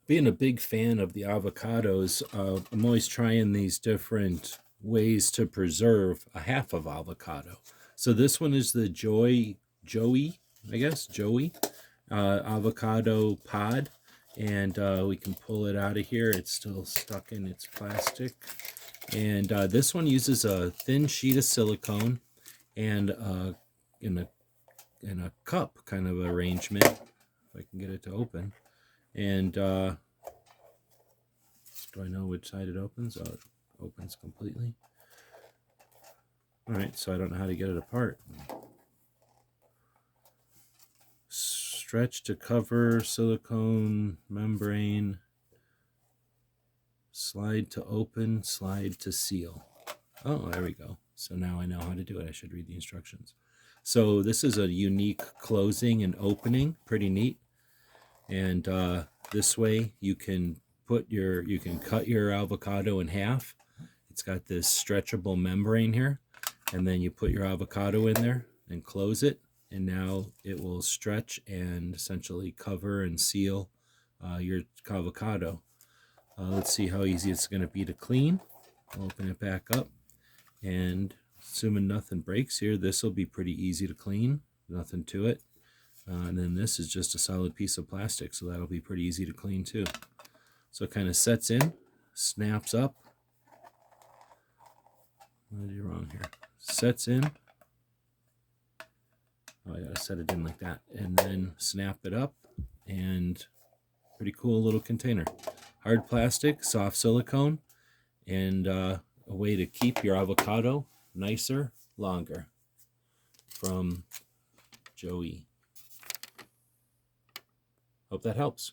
being a big fan of the avocados, I'm always trying these different ways to preserve a half of avocado. So this one is the Joie, avocado pod. And we can pull it out of here. It's still stuck in its plastic. And this one uses a thin sheet of silicone and in a cup kind of arrangement, if I can get it to open. And do I know which side it opens? Oh, it opens completely. All right, so I don't know how to get it apart. Stretch to cover, silicone membrane, slide to open, slide to seal. Oh, there we go. So now I know how to do it. I should read the instructions. So this is a unique closing and opening, pretty neat. And this way you can cut your avocado in half. It's got this stretchable membrane here, and then you put your avocado in there and close it, and now it will stretch and essentially cover and seal your avocado. Let's see how easy it's going to be to clean. I'll open it back up, and assuming nothing breaks here, this will be pretty easy to clean. Nothing to it. And then this is just a solid piece of plastic, so that'll be pretty easy to clean too. So it kind of sets in, snaps up. What did I do wrong here? Sets in. Oh, I gotta set it in like that. And then snap it up, and pretty cool little container. Hard plastic, soft silicone, and a way to keep your avocado nicer, longer. From Joie. Hope that helps.